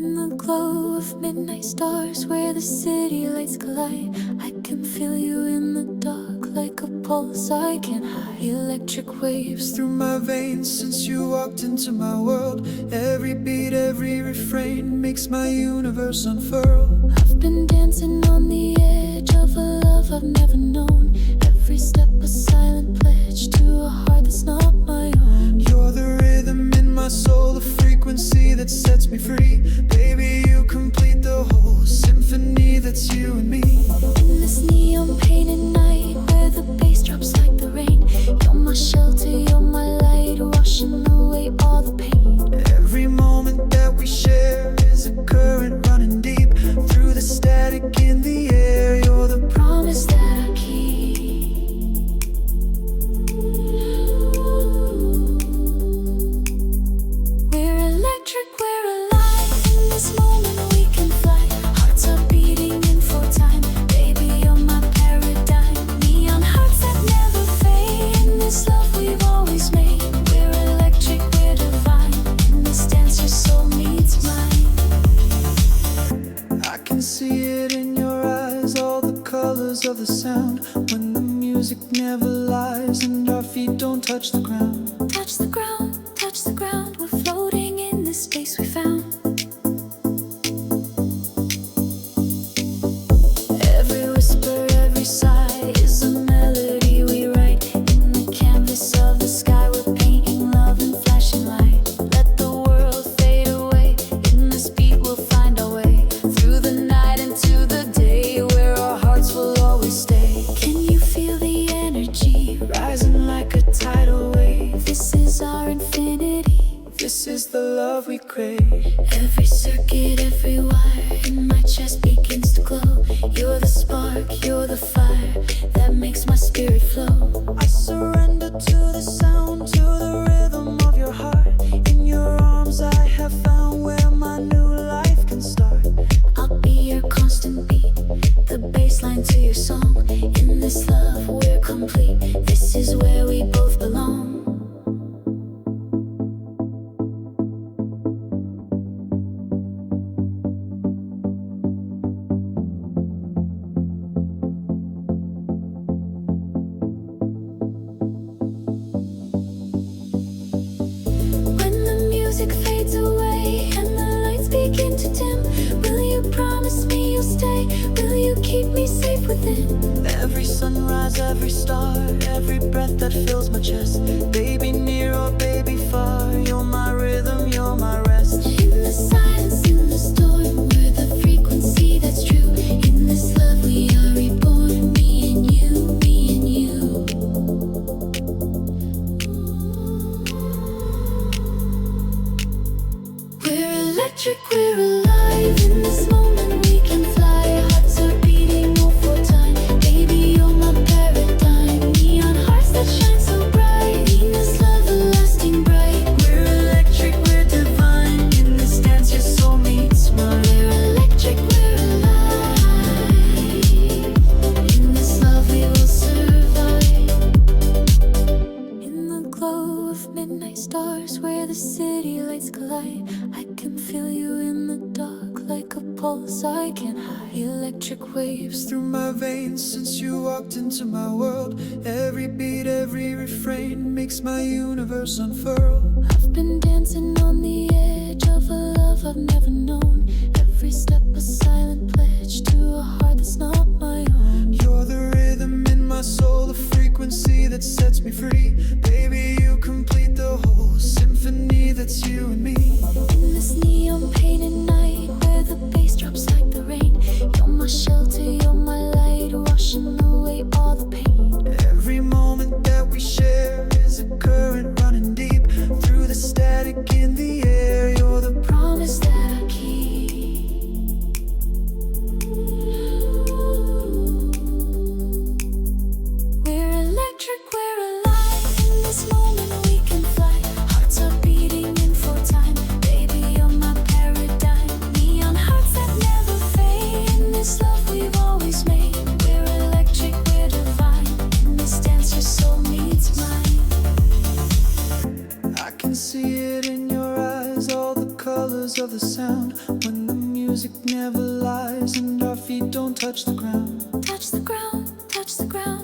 In the glow of midnight stars, where the city lights collide, I can feel you in the dark like a pulse I can't hide. Electric waves through my veins since you walked into my world. Every beat, every refrain makes my universe unfurl. I've been dancing on the edge of a love I've never known. Every step a silent pledge to a heart that's not my own. You're the rhythm in my soul, the frequency that sets me free. Baby, you complete the whole symphony that's you and me. In this neon painted night where the bass drops like the rain, you're my shelter, you're my light, washing away all the pain. Every moment that we share is a current running deep through the static in the air. You're the promise that I keep. We're electric, we're alive. In this moment we can fly. Hearts are beating in full time. Baby, you're my paradigm. Neon hearts that never fade. In this love we've always made. We're electric, we're divine. In this dance your soul meets mine. I can see it in your eyes, all the colors of the sound. When the music never lies and our feet don't touch the ground. Touch the ground, touch the ground. We're floating in this space we found. Every whisper, every sigh is a melody we write. In the canvas of the sky we're painting love and flashing light. Let the world fade away. In this beat we'll find our way through the night into the day, where our hearts will always stay. Can you feel the energy rising like a tidal wave? This is our infinity. This is the love we crave. Every circuit, every wire in my chest begins to glow. You're the spark, you're the fire that makes my spirit flow. I surrender to the sound, to the rhythm of your heart. In your arms I have found where my new life can start. I'll be your constant beat, the bassline to your song. In this love we're complete. This is where we both belong. When the music fades away and the lights begin to dim, will you promise me you'll stay? Will you keep me safe within? Every sunrise, every star, every breath that fills my chest. Baby near or baby far, you're my rhythm, you're my rest. In the silence, in the storm, we're the frequency that's true. In this love we are reborn, me and you, me and you. We're electric, we're alive. In this moment we can fly. Hearts are beating all for time. Baby, you're my paradigm. Neon hearts that shine so bright. In this love lasting bright. We're electric, we're divine. In this dance your soul meets mine. We're electric, we're alive. In this love we will survive. In the glow of midnight stars, where the city lights collide, I can feel you in the dark like a pulse I can't hide. Electric waves through my veins since you walked into my world. Every beat, every refrain makes my universe unfurl. I've been dancing on the edge of a love I've never known. Every step a silent pledge to a heart that's not my own. You're the rhythm in my soul, the frequency that sets me free. Baby, you complete the whole symphony that's you and me. In this neon painted night where the bass drops like the rain, you're my shelter, you're my light, washing away all the pain. Every moment that we share is a current running deep through the static in the air. You're the promise that I keep. We're electric, we're alive. when the music never lies and our feet don't touch the ground. Touch the ground, touch the ground.